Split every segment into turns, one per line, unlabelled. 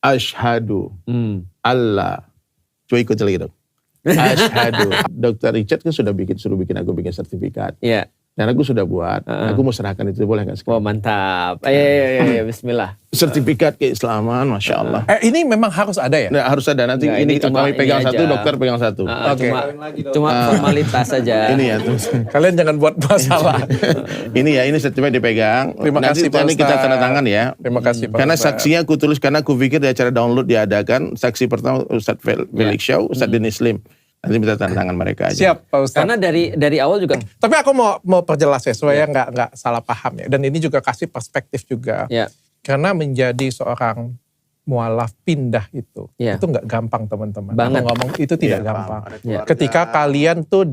Asyhadu Allah. Coba ikut lagi dong. Asyhadu. Dr. Richard kan suruh bikin aku bikin sertifikat.
Iya.
Dan aku sudah buat. Aku mau serahkan itu, boleh nggak sekarang?
Oh mantap. Ayo, bismillah.
Sertifikat keislaman, Masya Allah.
Ini memang harus ada ya?
Nah, harus ada. Nanti
Nggak,
ini
cuma
kami pegang
ini
satu,
aja.
dokter pegang satu.
Oke.
Cuma formalitas saja.
Ini ya. Terus.
Kalian jangan buat masalah.
ini sertifikat dipegang.
Terima kasih, Pak
Nanti kita
Ustaz.
tanda tangan ya.
Terima kasih Pak
Karena
Ustaz.
saksinya aku tulis, karena aku pikir di acara download diadakan. Saksi pertama Ustadz Felix Shaw, Ustadz Denis Lim. Nanti minta tanda tangan mereka aja.
Siap Pak Ustaz.
Karena dari awal juga.
Tapi aku mau perjelas ya supaya nggak salah paham ya. Dan ini juga kasih perspektif juga.
Ya.
Karena menjadi seorang mualaf pindah itu nggak gampang teman-teman.
Banget.
Aku ngomong itu tidak
Iya,
gampang.
paham. Ada keluarga.
Ketika kalian tuh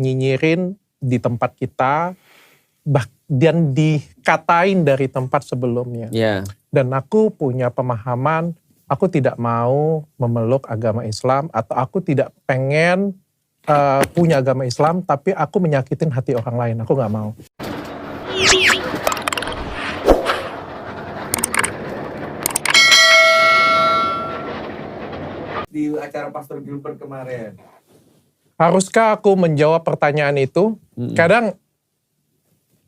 nyinyirin di tempat kita dan dikatain dari tempat sebelumnya.
Ya.
Dan aku punya pemahaman, aku tidak mau memeluk agama Islam atau aku tidak pengen punya agama Islam, tapi aku menyakitin hati orang lain. Aku nggak mau.
Di acara Pastor Gilbert kemarin.
Haruskah aku menjawab pertanyaan itu? Kadang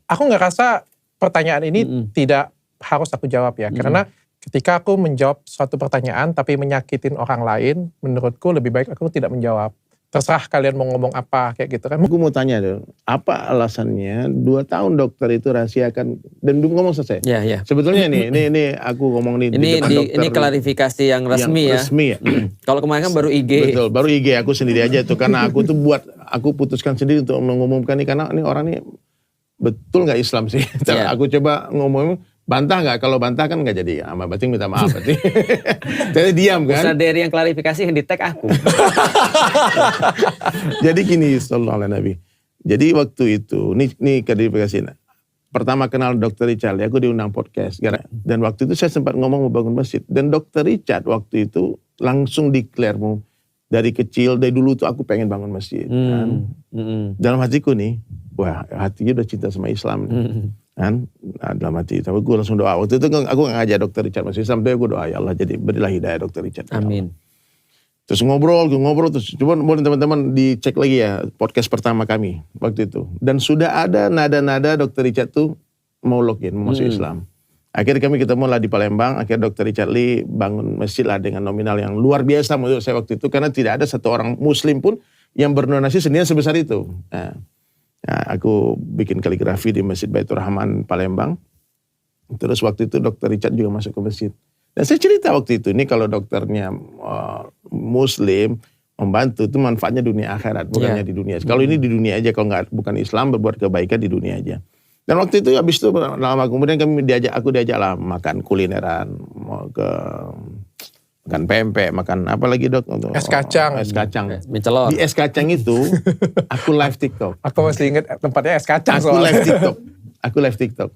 aku nggak rasa pertanyaan ini tidak harus aku jawab ya. Karena ketika aku menjawab suatu pertanyaan tapi menyakitin orang lain, menurutku lebih baik aku tidak menjawab. Terserah kalian mau ngomong apa kayak gitu kan.
Aku mau tanya dong, apa alasannya 2 tahun dokter itu rahasiakan dan belum ngomong selesai?
Ya.
Sebetulnya ini aku ngomong nih di depan dokter.
Ini klarifikasi yang resmi ya.
Resmi ya.
Kalau kemarin kan baru IG.
Betul, baru IG aku sendiri aja tuh karena aku tuh aku putuskan sendiri untuk mengumumkan ini karena ini orang ini betul nggak Islam sih.
Yeah.
Aku coba ngomong bantah nggak? Kalau bantah kan nggak jadi. Sama berarti minta maaf berarti. Jadi diam kan?
Ustaz dari yang klarifikasi yang di tag aku.
Jadi gini, sallallahu alaihi Nabi. Jadi waktu itu, ini klarifikasi. Pertama kenal Dr. Richard, aku diundang podcast. Dan waktu itu saya sempat ngomong mau bangun masjid. Dan Dr. Richard waktu itu langsung declare mau dari kecil, dari dulu tuh aku pengen bangun masjid. Kan? Dalam hatiku nih, wah hatinya udah cinta sama Islam. Kan? Nah, dalam hati, tapi gue langsung doa. Waktu itu aku gak ngajak Dr. Richard masuk Islam, tapi gue doa, ya Allah jadi berilah hidayah Dr. Richard.
Amin.
Terus ngobrol terus. Coba boleh teman-teman dicek lagi ya podcast pertama kami waktu itu. Dan sudah ada nada-nada Dr. Richard tuh mau login, mau masuk Islam. Akhirnya kami ketemu lah di Palembang, akhirnya Dr. Richard Lee bangun masjid lah dengan nominal yang luar biasa menurut saya waktu itu. Karena tidak ada satu orang muslim pun yang berdonasi sendirian sebesar itu. Nah, aku bikin kaligrafi di Masjid Baitur Rahman Palembang. Terus waktu itu Dr. Richard juga masuk ke masjid. Dan saya cerita waktu itu, ini kalau dokternya muslim, membantu itu manfaatnya dunia akhirat, bukannya di dunia. Kalau ini di dunia aja, kalau bukan Islam berbuat kebaikan di dunia aja. Dan waktu itu habis itu lama kemudian aku diajak lah makan kulineran, mau ke makan pempek, makan apa lagi dok?
Es kacang.
Es kacang.
Mie celor.
Di es kacang itu aku live TikTok.
Aku masih ingat tempatnya es kacang
Aku
soalnya.
live TikTok.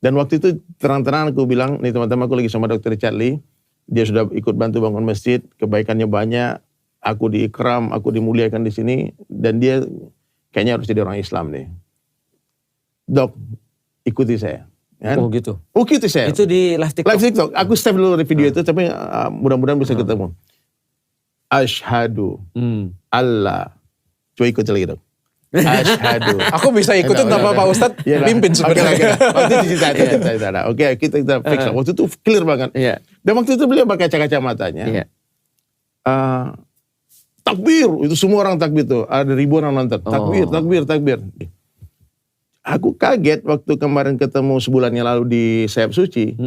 Dan waktu itu terang-terangan aku bilang, nih teman-teman aku lagi sama Dr. Richard Lee. Dia sudah ikut bantu bangun masjid, kebaikannya banyak. Aku diikram, aku dimuliakan di sini. Dan dia kayaknya harus jadi orang Islam nih. Dok, ikuti saya. Kan?
Oh gitu.
Ikuti saya.
Itu di live TikTok.
Live TikTok. Aku save dulu video itu, tapi mudah-mudahan bisa ketemu. Asyhadu Allah. Coba ikut lagi dok. Asyhadu.
Aku bisa ikutin tanpa Pak Ustadz pimpin sebenarnya.
Waktu itu cerita. Oke, kita fix. Waktu itu clear banget.
Iya.
Dan waktu itu beliau pakai kacamatanya.
Iya.
Takbir, itu semua orang takbir tuh. Ada ribuan orang nonton. Takbir. Aku kaget waktu kemarin ketemu sebulan yang lalu di Sayap Suci.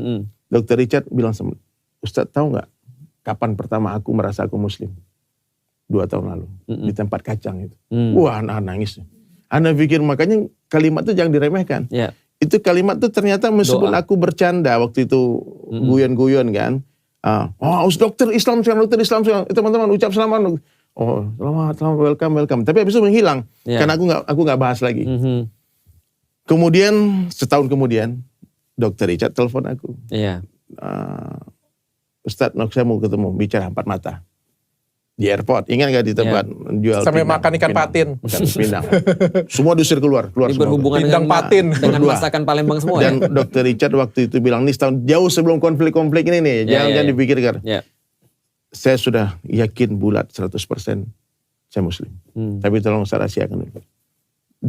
Dr. Richard bilang sama, Ustadz tahu nggak kapan pertama aku merasa aku Muslim? 2 tahun lalu di tempat kacang itu. Wah, anak nangis. Anak pikir makanya kalimat itu jangan diremehkan.
Yeah.
Itu kalimat itu ternyata meskipun aku bercanda waktu itu guyon-guyon kan. Dokter Islam sekarang. Teman-teman ucap selamat. Oh, selamat, welcome. Tapi habis itu menghilang karena aku nggak bahas lagi. Kemudian setahun kemudian Dr. Richard telepon aku.
Iya.
Ustadz, saya mau ketemu bicara 4 mata. Di airport, ingat gak di tempat jual
Sampai
pindang,
makan ikan patin.
Makan pindang. Semua diusir keluar
Ini
semua.
berhubungan
Pindang
dengan
patin.
dengan
Berdua.
masakan Palembang semua
Dan Dr. Richard waktu itu bilang, ini setahun jauh sebelum konflik-konflik ini nih, jangan dipikirkan.
Ya.
Saya sudah yakin bulat 100% saya muslim. Tapi tolong saya rahasiakan dulu.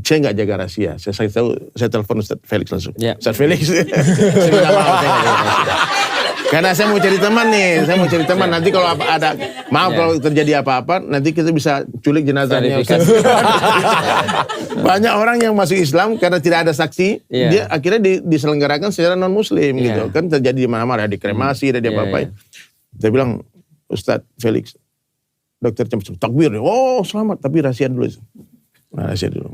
Saya nggak jaga rahasia. Saya telepon Ustaz Felix langsung.
Ya.
Ustaz Felix, saya minta maaf, saya nggak jaga rahasia. Karena saya mau cari teman nih, nanti kalau ada kalau terjadi apa-apa, nanti kita bisa culik jenazahnya. Banyak orang yang masuk Islam karena tidak ada saksi, dia akhirnya diselenggarakan secara non Muslim gitu. Kan terjadi di mana-mana, ada dikremasi, ada apa-apain. Saya bilang, Ustadz Felix, dokter takbir, oh selamat, tapi rahasia dulu. Nah, rahasia dulu.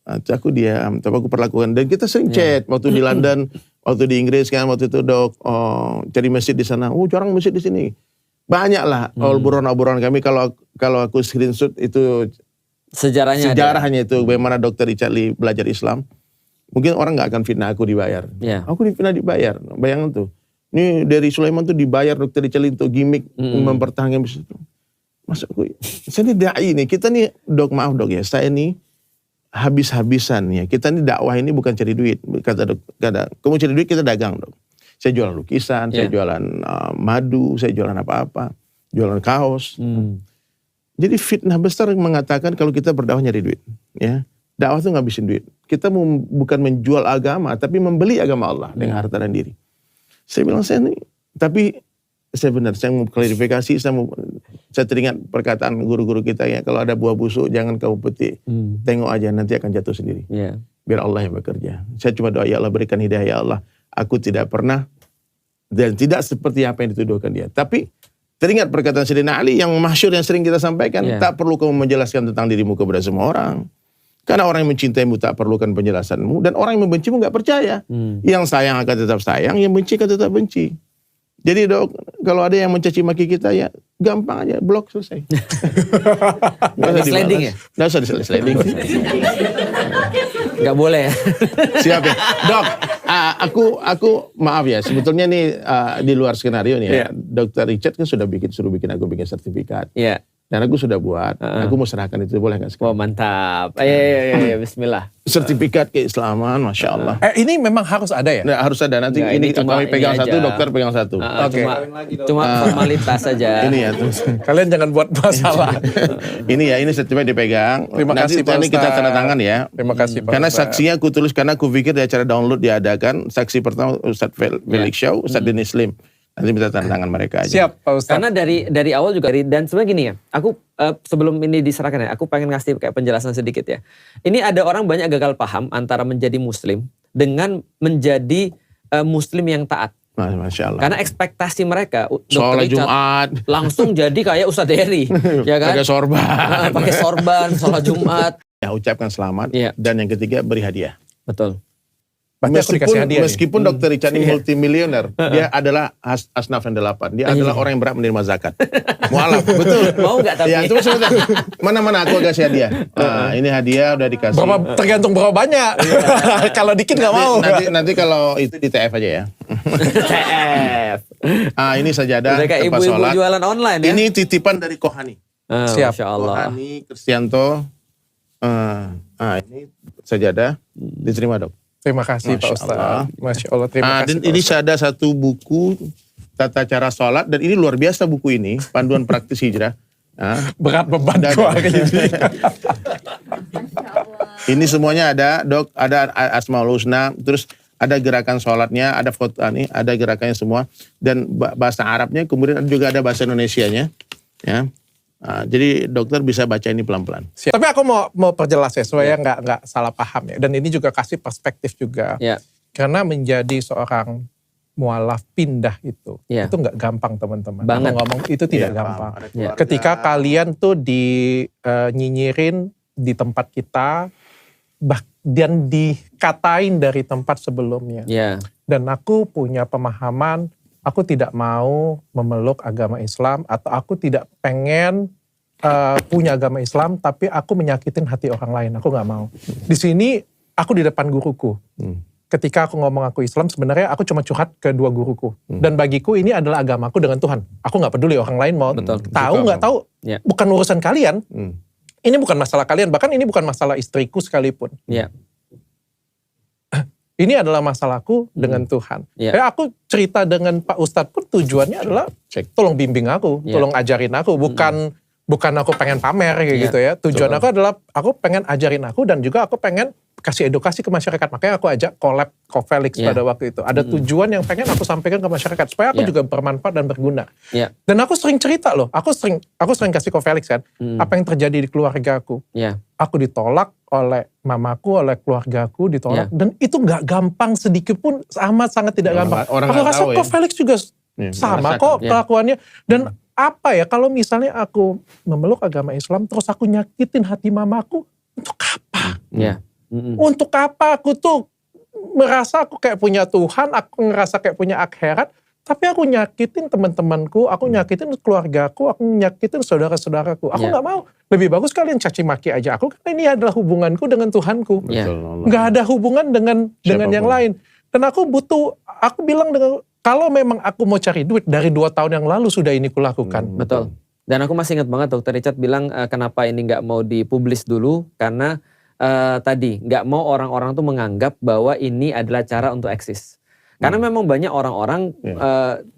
Nah, aku diam, tapi aku perlakukan. Dan kita sering chat waktu di London. Waktu di Inggris kan, waktu itu dok, cari masjid di sana. Oh jarang masjid di sini. Banyak lah obrolan kami. Kalau aku screenshot itu sejarahnya itu bagaimana Dr. Richard Lee belajar Islam. Mungkin orang nggak akan fitnah aku dibayar. Aku dibayar. Bayangkan tuh. Ini dari Sulaiman tuh dibayar Dr. Richard Lee untuk gimmick mempertahankan bisnis itu. Masa aku, saya ini dai nih. Kita nih dok, maaf dok ya, saya nih habis-habisan ya. Kita ini dakwah ini bukan cari duit. Kata kamu cari duit, kita dagang dong. Saya jualan lukisan, saya jualan madu, saya jualan apa-apa, jualan kaos. Jadi fitnah besar mengatakan kalau kita berdakwah nyari duit. Ya, dakwah itu ngabisin duit. Kita bukan menjual agama, tapi membeli agama Allah dengan harta dan diri. Saya bilang tapi saya benar, saya mau klarifikasi, saya teringat perkataan guru-guru kita ya, kalau ada buah busuk jangan kamu petik, tengok aja nanti akan jatuh sendiri. Biar Allah yang bekerja. Saya cuma doa, ya Allah berikan hidayah ya Allah. Aku tidak pernah dan tidak seperti apa yang dituduhkan dia. Tapi teringat perkataan Sayyidina Ali yang masyhur yang sering kita sampaikan, tak perlu kamu menjelaskan tentang dirimu kepada semua orang. Karena orang yang mencintaimu tak perlukan penjelasanmu, dan orang yang membencimu gak percaya. Yang sayang akan tetap sayang, yang benci akan tetap benci. Jadi dok, kalau ada yang mencaci maki kita ya gampang aja, blok selesai.
Gak sliding ya?
Gak usah sliding.
Gak boleh ya?
Siap ya. Dok, aku maaf ya, sebetulnya nih di luar skenario nih ya. Dr. Richard kan suruh bikin aku bikin sertifikat.
Iya.
Dan aku sudah buat, aku mau serahkan itu, boleh gak sekarang?
Oh mantap, ayo, bismillah.
Sertifikat keislaman, Masya Allah.
Ini memang harus ada ya?
Nah, harus ada, nanti
Nggak,
ini
cuma
kami pegang
ini
satu,
aja.
dokter pegang satu.
Cuma formalitas saja.
Ini ya, terus.
Kalian jangan buat masalah.
ini sertifikat dipegang.
Terima
Nanti
kasih Pak
kita
Ustaz.
tanda tangan ya.
Terima kasih Pak
Karena
Ustaz.
saksinya aku tulis, karena aku pikir di acara download diadakan. Saksi pertama Ustadz Felix Shaw, Ustadz Dennis Lim. Nanti minta tanda tangan mereka aja.
Siap Pak Ustaz.
Karena dari awal juga, dan sebenarnya gini ya, aku sebelum ini diserahkan ya, aku pengen ngasih kayak penjelasan sedikit ya. Ini ada orang banyak gagal paham antara menjadi muslim dengan menjadi muslim yang taat.
Masya Allah.
Karena ekspektasi mereka,
Sholat
Richard,
Jumat.
langsung jadi kayak Ustadz Heri. Ya kan?
Pakai sorban.
Pakai sorban, sholat Jumat.
Ya, ucapkan selamat.
Iya.
Dan yang ketiga beri hadiah.
Betul.
Berarti aku dikasih hadiah nih.
Meskipun Dr. Richard ini multimilioner, dia adalah asnaf yang 8. Dia adalah orang yang berat menerima zakat. Mualaf, betul.
Mau gak tapi?
Ya, coba sebentar. Mana aku kasih hadiah. Nah, ini hadiah udah dikasih.
Tergantung berapa banyak. Kalau dikit gak mau.
Nanti kalau itu di TF aja ya.
TF.
Ini sajadah
Udah kayak
tempat
ibu-ibu
sholat.
jualan online ya.
Ini titipan dari Kohani.
Siap.
Masya Allah.
Kohani, Kristianto. Ini sajadah. Diterima dok.
Terima kasih Pak
Masya Allah.
Ustaz. Masya Allah, terima kasih
Dan
Pak
ini
Ustaz.
ada satu buku tata cara sholat, dan ini luar biasa buku ini, panduan praktis hijrah.
Berat beban gua hari ini.
Ini semuanya ada dok, ada Asmaul Husna, terus ada gerakan sholatnya, ada foto ada gerakannya semua, dan bahasa Arabnya, kemudian juga ada bahasa Indonesianya, ya. Jadi dokter bisa baca ini pelan-pelan.
Tapi aku mau perjelas ya supaya nggak salah paham ya. Dan ini juga kasih perspektif juga.
Ya.
Karena menjadi seorang mualaf pindah itu nggak gampang teman-teman.
Banget.
Aku ngomong itu tidak
Iya,
gampang.
paham. Ada
Ketika kalian tuh nyinyirin di tempat kita dan dikatain dari tempat sebelumnya.
Ya.
Dan aku punya pemahaman, aku tidak mau memeluk agama Islam, atau aku tidak pengen punya agama Islam, tapi aku menyakitin hati orang lain. Aku nggak mau. Di sini aku di depan guruku. ketika aku ngomong aku Islam, sebenarnya aku cuma curhat ke dua guruku. Dan bagiku ini adalah agamaku dengan Tuhan. Aku gak peduli orang lain mau tahu gak tahu. Bukan urusan kalian. Ini bukan masalah kalian. Bahkan ini bukan masalah istriku sekalipun. Ini adalah masalahku dengan Tuhan. Kayak aku cerita dengan Pak Ustadz pun tujuannya adalah tolong bimbing aku. Tolong ajarin aku. Bukan aku pengen pamer kayak gitu ya. Tujuan aku adalah aku pengen ajarin aku dan juga aku pengen kasih edukasi ke masyarakat. Makanya aku ajak collab Covelix pada waktu itu. Ada tujuan yang pengen aku sampaikan ke masyarakat supaya aku juga bermanfaat dan berguna. Dan aku sering cerita loh. Aku sering kasih Covelix kan. Apa yang terjadi di keluarga aku. Aku ditolak oleh mamaku, oleh keluargaku ditolak. Dan itu gak gampang sedikit pun, amat sangat tidak gampang. Aku rasa Covelix juga sama kok kelakuannya. Dan apa ya, kalau misalnya aku memeluk agama Islam terus aku nyakitin hati mamaku, untuk apa? Untuk apa aku tuh merasa aku kayak punya Tuhan, aku ngerasa kayak punya akhirat, tapi aku nyakitin teman-temanku, aku nyakitin keluargaku, aku nyakitin saudara-saudaraku. Aku gak mau. Lebih bagus kalian caci maki aja aku, karena ini adalah hubunganku dengan Tuhanku. Gak ada hubungan dengan yang lain. Dan aku bilang dengan, kalau memang aku mau cari duit, dari 2 tahun yang lalu sudah ini kulakukan.
Betul. Dan aku masih ingat banget Dr. Richard bilang kenapa ini gak mau dipublis dulu, karena tadi nggak mau orang-orang tuh menganggap bahwa ini adalah cara untuk eksis. Karena memang banyak orang-orang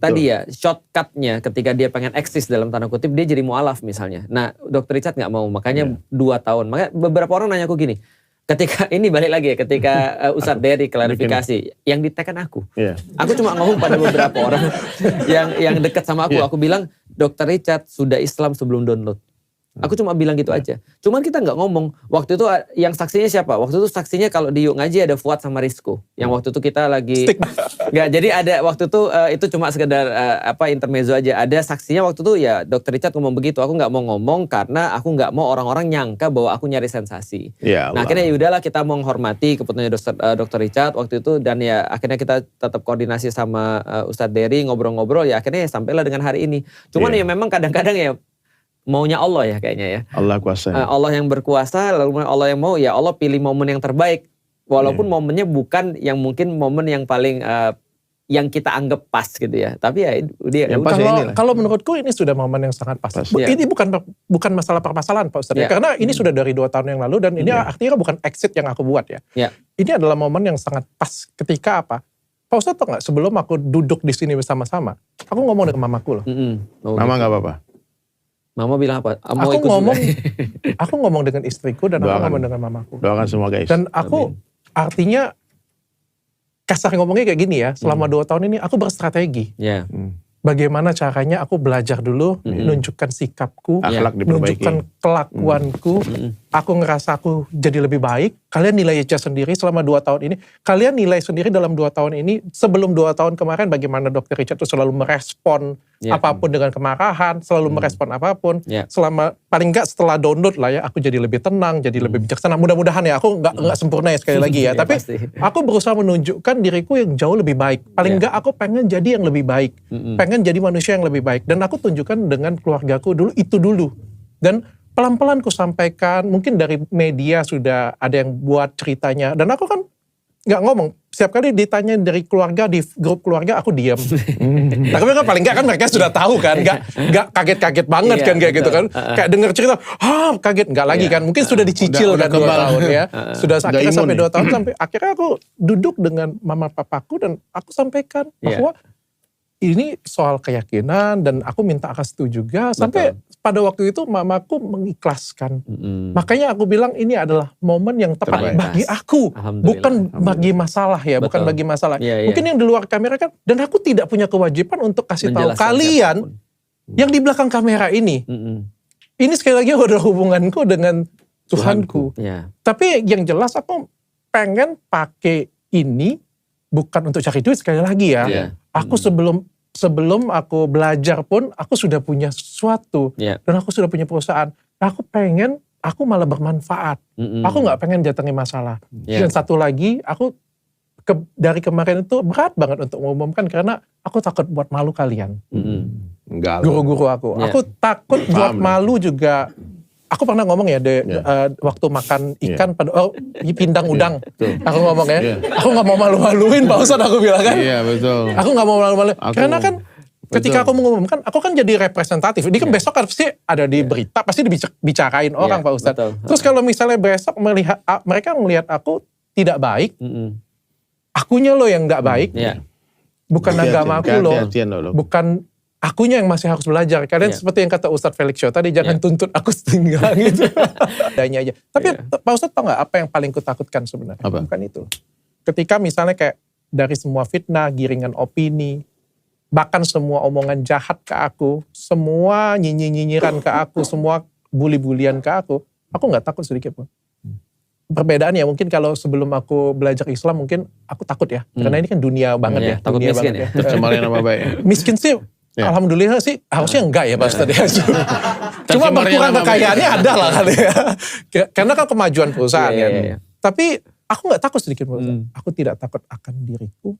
tadi ya shortcutnya ketika dia pengen eksis dalam tanda kutip dia jadi mualaf misalnya. Nah Dr. Richard nggak mau, makanya 2 tahun. Makanya beberapa orang nanya aku gini, ketika ini balik lagi ya, ketika Ustadz Dery klarifikasi, yang ditekan aku. Aku cuma ngomong pada beberapa orang yang dekat sama aku. Aku bilang Dr. Richard sudah Islam sebelum download. Aku cuma bilang gitu aja. Cuman kita nggak ngomong. Waktu itu yang saksinya siapa? Waktu itu saksinya kalau di Yuk Ngaji ada Fuad sama Rizko. Yang waktu itu kita lagi... Nggak, jadi ada waktu itu cuma sekedar intermezzo aja. Ada saksinya waktu itu ya Dr. Richard ngomong begitu. Aku nggak mau ngomong karena aku nggak mau orang-orang nyangka bahwa aku nyari sensasi. Nah akhirnya yaudahlah kita menghormati keputusannya Dr. Richard waktu itu. Dan ya akhirnya kita tetap koordinasi sama Ustadz Dery, ngobrol-ngobrol. Ya akhirnya ya sampailah dengan hari ini. Cuman ya memang kadang-kadang ya maunya Allah ya kayaknya ya.
Allah kuasa.
Allah yang berkuasa, lalu Allah yang mau, ya Allah pilih momen yang terbaik. Walaupun momennya bukan yang mungkin momen yang paling yang kita anggap pas gitu ya. Tapi ya dia
kalau menurutku ini sudah momen yang sangat pas. Ini bukan masalah permasalahan Pak Ustadz. Karena ini sudah dari 2 tahun yang lalu dan ini artinya bukan exit yang aku buat ya. Ini adalah momen yang sangat pas ketika apa? Pak Ustadz tau gak, sebelum aku duduk di sini bersama-sama, aku ngomong dengan mamaku loh.
Mama gak apa-apa?
Mama bilang apa?
Aku ngomong dengan istriku dan aku ngomong dengan mamaku.
Doakan semua guys.
Dan aku artinya kasar ngomongnya kayak gini ya. Selama 2 tahun ini aku berstrategi. Bagaimana caranya aku belajar dulu, menunjukkan sikapku, menunjukkan kelakuanku. Aku ngerasa aku jadi lebih baik. Kalian nilai aja sendiri selama 2 tahun ini. Kalian nilai sendiri dalam 2 tahun ini. Sebelum 2 tahun kemarin bagaimana Dr. Richard itu selalu merespon apapun dengan kemarahan. Selalu merespon apapun. Selama paling enggak setelah download lah ya. Aku jadi lebih tenang, jadi lebih bijaksana. Mudah-mudahan ya. Aku enggak sempurna ya sekali lagi ya. Tapi aku berusaha menunjukkan diriku yang jauh lebih baik. Paling enggak aku pengen jadi yang lebih baik. Pengen jadi manusia yang lebih baik. Dan aku tunjukkan dengan keluargaku dulu, itu dulu. Dan pelan-pelan ku sampaikan, mungkin dari media sudah ada yang buat ceritanya. Dan aku kan gak ngomong. Setiap kali ditanya dari keluarga, di grup keluarga, aku diam. Tapi kan paling gak kan mereka sudah tahu kan. Gak kaget-kaget banget kan kayak gitu kan. Kayak denger cerita, kaget. Gak lagi kan. Mungkin sudah dicicil kan 2 tahun ya. Sudah akhirnya sampai 2 tahun. Sampai akhirnya aku duduk dengan mama papaku dan aku sampaikan bahwa ini soal keyakinan dan aku minta restu juga. Sampai pada waktu itu mamaku mengikhlaskan. Makanya aku bilang ini adalah momen yang tepat bagi aku. Bukan bagi masalah ya. Bukan bagi masalah. Mungkin yang di luar kamera kan. Dan aku tidak punya kewajiban untuk kasih tahu kalian yang di belakang kamera ini. Ini sekali lagi adalah hubunganku dengan Tuhanku. Tapi yang jelas aku pengen pakai ini bukan untuk cari duit sekali lagi ya. Aku sebelum aku belajar pun aku sudah punya sesuatu dan aku sudah punya perusahaan. Aku pengen aku malah bermanfaat. Aku nggak pengen datangi masalah. Dan satu lagi aku dari kemarin itu berat banget untuk mengumumkan karena aku takut buat malu kalian. Guru-guru aku. Aku takut buat malu juga Aku pernah ngomong ya, waktu makan ikan pada pindang udang. Aku ngomong ya, aku gak mau malu-maluin Pak Ustadz, aku bilang kan.
Iya betul.
Aku gak mau malu-maluin. Karena kan ketika aku mengumumkan, aku kan jadi representatif. Ini kan besok kan pasti ada di berita, pasti dibicarain orang Pak Ustadz. Terus kalau misalnya besok mereka melihat aku tidak baik, akunya loh yang gak baik. Bukan agama aku loh. Bukan akunya yang masih harus belajar. Kalian seperti yang kata Ustadz Felix Show tadi, jangan tuntut aku setengah gitu. Adanya aja. Tapi Pak Ustadz tau gak apa yang paling kutakutkan sebenarnya?
Apa?
Bukan itu. Ketika misalnya kayak dari semua fitnah, giringan opini, bahkan semua omongan jahat ke aku, semua nyinyiran ke aku, semua bully-bulian ke aku gak takut sedikit pun. Perbedaannya mungkin kalau sebelum aku belajar Islam mungkin aku takut ya. Karena ini kan dunia banget ya.
Takut
dunia
miskin
banget
ya.
Tercemarin nama baik.
Miskin sih, alhamdulillah sih harusnya enggak ya Pak Ustadz ya. Cuma berkurang kekayaannya ada lah kali ya. Karena kan kemajuan perusahaan kan. Tapi aku gak takut sedikit Pak Ustadz. Aku tidak takut akan diriku.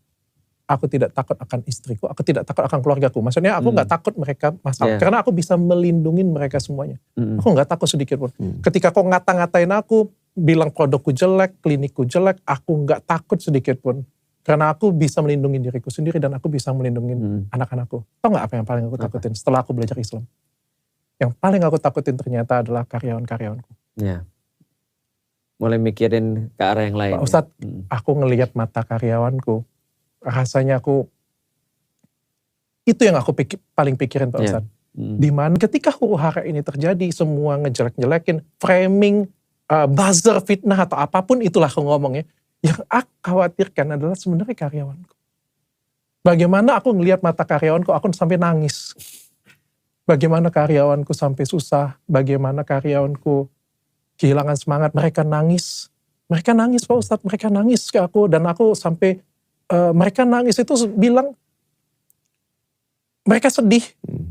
Aku tidak takut akan istriku. Aku tidak takut akan keluargaku. Maksudnya aku gak takut mereka masalah. Karena aku bisa melindungi mereka semuanya. Aku gak takut sedikit pun. Ketika kau ngata-ngatain aku, bilang produkku jelek, klinikku jelek, aku gak takut sedikit pun. Karena aku bisa melindungi diriku sendiri dan aku bisa melindungi anak-anakku. Tahu gak apa yang paling aku takutin setelah aku belajar Islam? Yang paling aku takutin ternyata adalah karyawan-karyawanku.
Ya. Mulai mikirin ke arah yang lain.
Pak Ustadz, aku ngelihat mata karyawanku, rasanya itu yang aku paling pikirin Pak Ustadz. Dimana ketika huru-hara ini terjadi, semua ngejelek-jelekin, framing, buzzer, fitnah atau apapun itulah aku ngomongnya. Yang aku khawatirkan adalah sebenarnya karyawanku. Bagaimana aku ngelihat mata karyawanku, aku sampai nangis. Bagaimana karyawanku sampai susah, bagaimana karyawanku kehilangan semangat, mereka nangis. Mereka nangis Pak Ustadz, mereka nangis ke aku dan aku sampai, mereka nangis itu bilang, mereka sedih,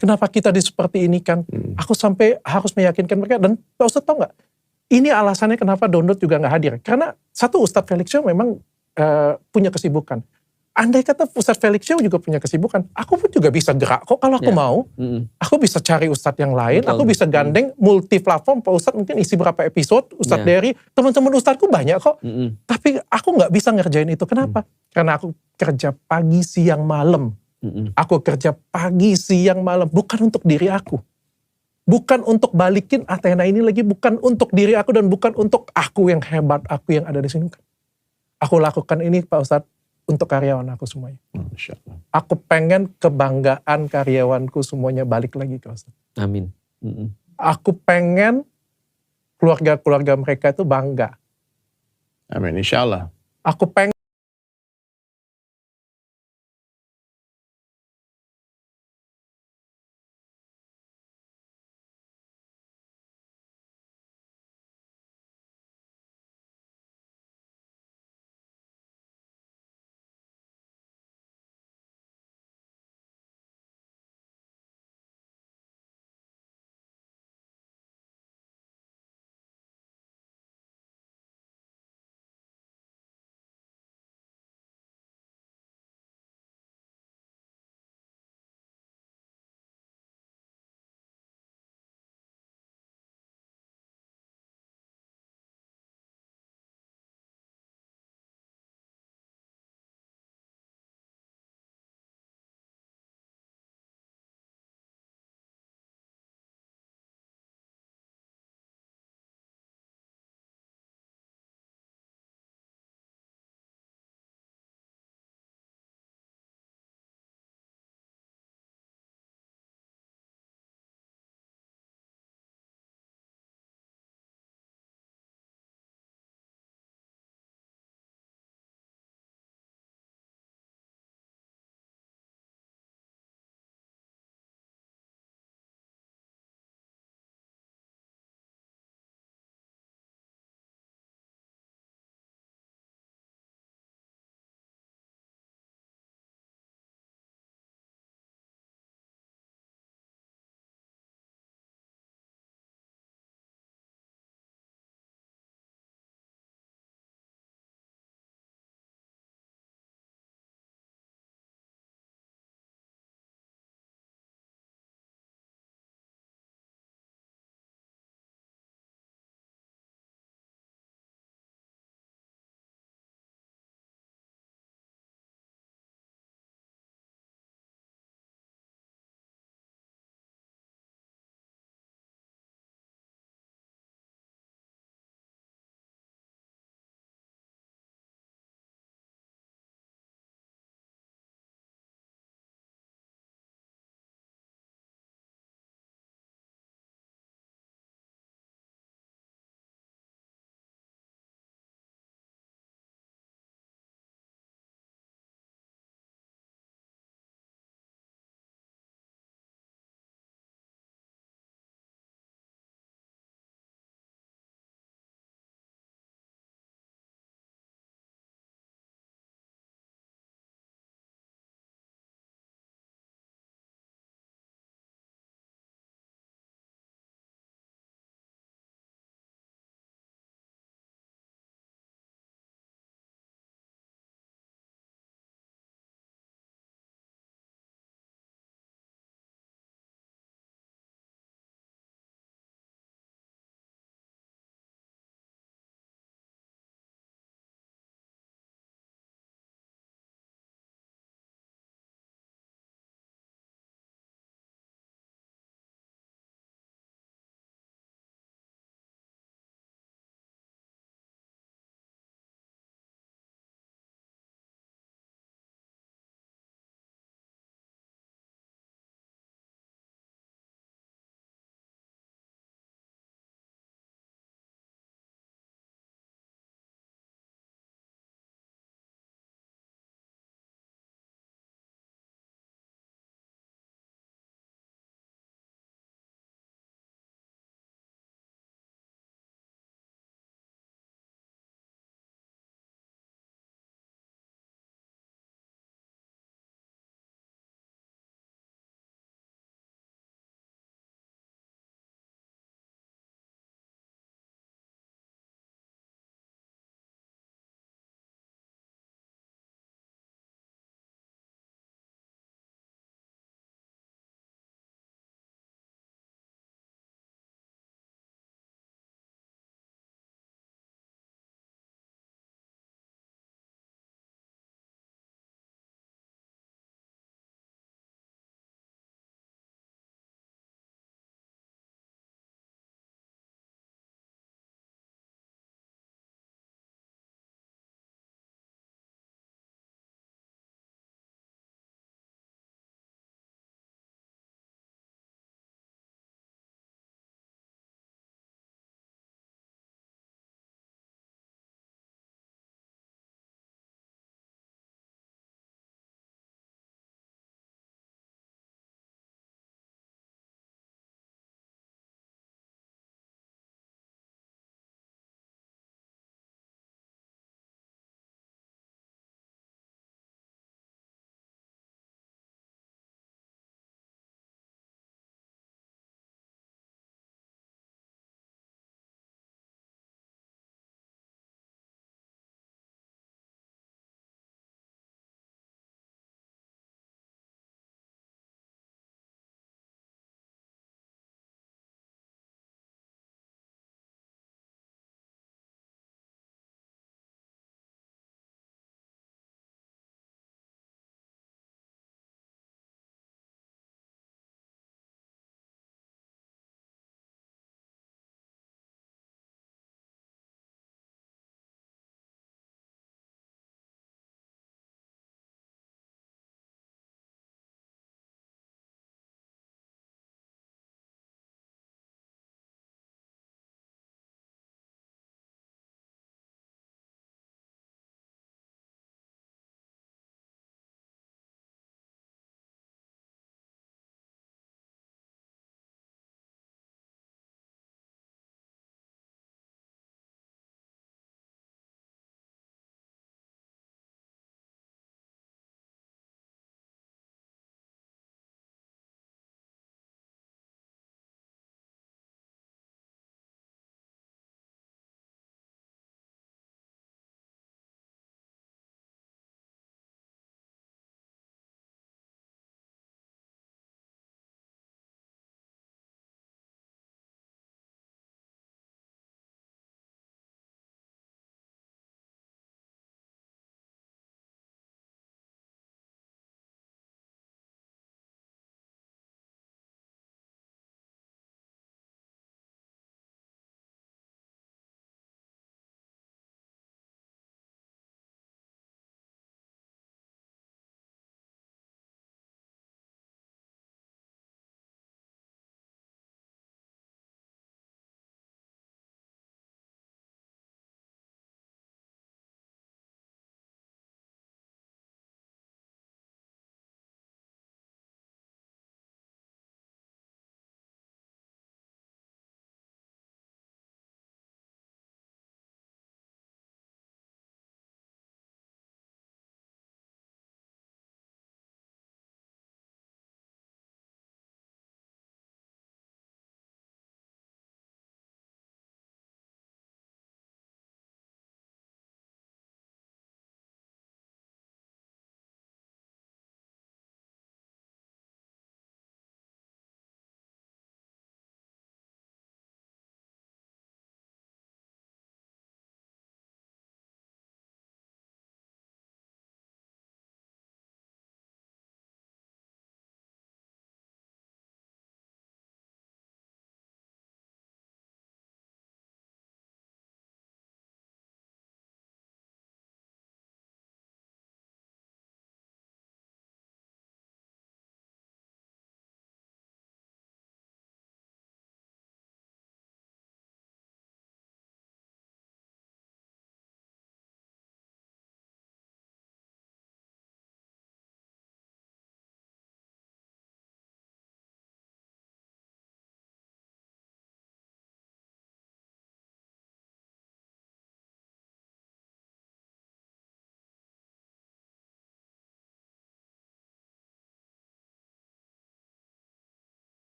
kenapa kita seperti ini kan. Aku sampai harus meyakinkan mereka dan Pak Ustadz tau gak? Ini alasannya kenapa download juga gak hadir. Karena satu Ustadz Felix Show memang punya kesibukan. Andai kata Ustadz Felix Show juga punya kesibukan, aku pun juga bisa gerak kok kalau aku mau. Aku bisa cari Ustadz yang lain, aku bisa gandeng multi platform. Pak Ustadz mungkin isi berapa episode, Ustadz Dery, teman-teman Ustadzku banyak kok. Tapi aku gak bisa ngerjain itu. Kenapa? Karena aku kerja pagi, siang, malam. Aku kerja pagi, siang, malam. Bukan untuk diri aku. Bukan untuk balikin Athena ini lagi, bukan untuk diri aku dan bukan untuk aku yang hebat, aku yang ada di sini. Aku lakukan ini Pak Ustadz untuk karyawan aku semuanya. Aku pengen kebanggaan karyawanku semuanya balik lagi ke Ustadz.
Amin.
Aku pengen keluarga-keluarga mereka itu bangga.
Amin, insya Allah.
Aku pengen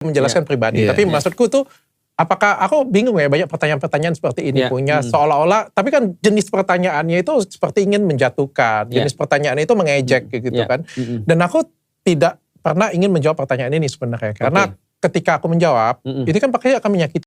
menjelaskan pribadi. Tapi maksudku tuh, apakah aku bingung ya banyak pertanyaan-pertanyaan seperti ini punya seolah-olah, tapi kan jenis pertanyaannya itu seperti ingin menjatuhkan, jenis pertanyaannya itu mengejek gitu kan. Dan aku tidak pernah ingin menjawab pertanyaan ini sebenarnya, karena ketika aku menjawab, itu kan pakai akan menyakiti.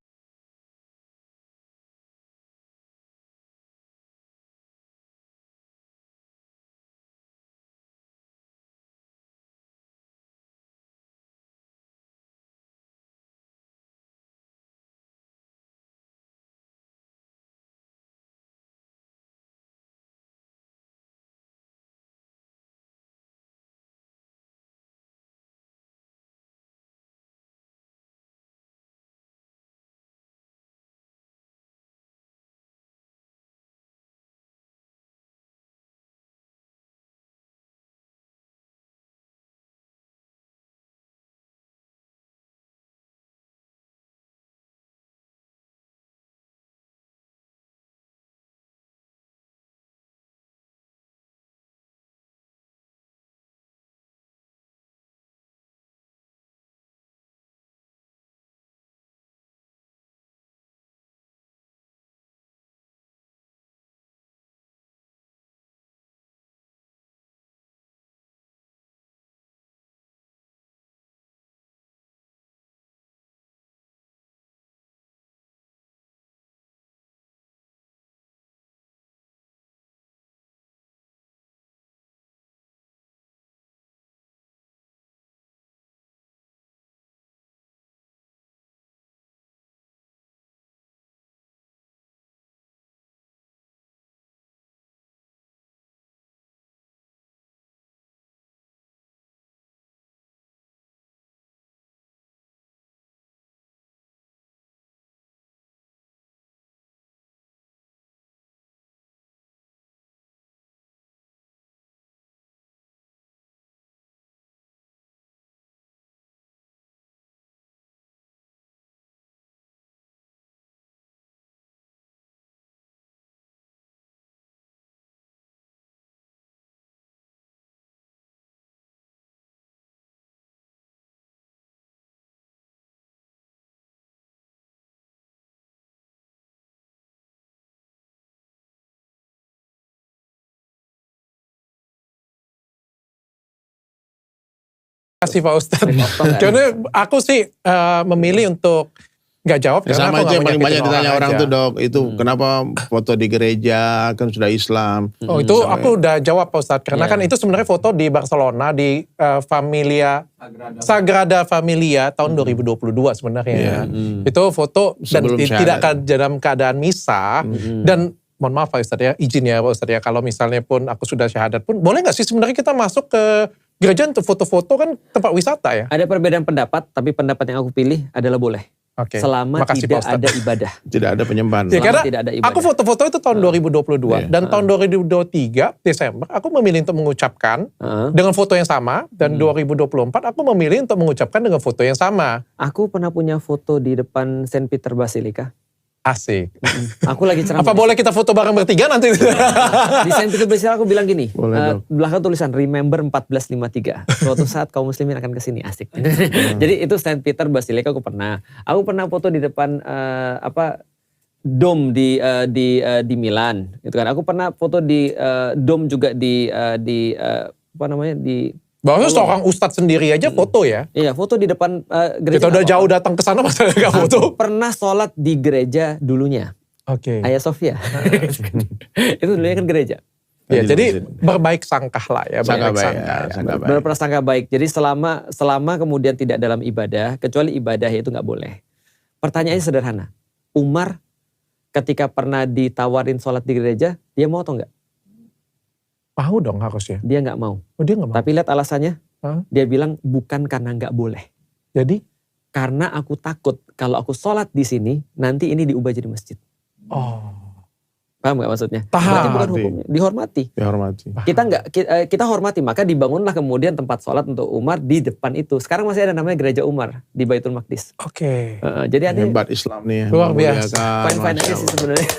Terima kasih Pak Ustadz. Karena aku sih memilih untuk gak jawab. Karena
sama
aku
itu yang paling banyak ditanya orang
aja.
tuh dok, itu kenapa foto di gereja, kan sudah Islam.
Oh itu aku udah jawab Pak Ustadz. Karena kan itu sebenarnya foto di Barcelona, di Familia, Sagrada Familia tahun 2022 sebenarnya. Itu foto dan tidak dalam keadaan misa. Dan mohon maaf Pak Ustadz ya, izin ya Pak Ustadz ya, kalau misalnya pun aku sudah syahadat pun, boleh gak sih sebenarnya kita masuk ke gereja untuk foto-foto, kan tempat wisata ya?
Ada perbedaan pendapat, tapi pendapat yang aku pilih adalah boleh. Selama tidak ada ibadah.
Tidak ada penyembahan.
Ya, karena
tidak ada ibadah.
aku foto-foto itu tahun 2022. Dan tahun 2023 Desember aku memilih untuk mengucapkan dengan foto yang sama. Dan 2024 aku memilih untuk mengucapkan dengan foto yang sama.
Aku pernah punya foto di depan Saint Peter Basilica.
Asik.
Aku lagi ceramah.
Apa boleh kita foto bareng bertiga nanti?
Di Saint Peter Basilica aku bilang gini,
Boleh,
belakang tulisan Remember 1453. Suatu saat kaum muslimin akan kesini, asik. Jadi itu Saint Peter Basilica aku pernah. Aku pernah foto di depan dom di Milan, gitu kan. Aku pernah foto di dom juga di apa namanya di
Bahwa seorang ustadz sendiri aja foto ya.
Iya, foto di depan gereja.
Kita udah jauh datang ke sana masa gak foto.
Pernah sholat di gereja dulunya.
Oke.
Hagia Sophia. Itu dulunya kan gereja.
Ya, jadi berbaik sangkah lah ya.
Sangka baik.
Berprasangka baik. Jadi selama kemudian tidak dalam ibadah, kecuali ibadah itu nggak boleh. Pertanyaannya sederhana. Umar ketika pernah ditawarin sholat di gereja, dia mau atau enggak?
Mau dong harusnya.
Dia nggak mau.
Oh dia nggak mau.
Tapi lihat alasannya. Dia bilang bukan karena nggak boleh.
Jadi?
Karena aku takut kalau aku sholat di sini, nanti ini diubah jadi masjid.
Oh.
Paham nggak maksudnya?
Paham.
Berarti bukan hukumnya. Dihormati. Kita hormati. Maka dibangunlah kemudian tempat sholat untuk Umar di depan itu. Sekarang masih ada namanya gereja Umar di Baitul Maqdis.
Oke.
Jadi ada
Hebat Islam nih.
Luar biasa.
Fine aja sih sebenarnya.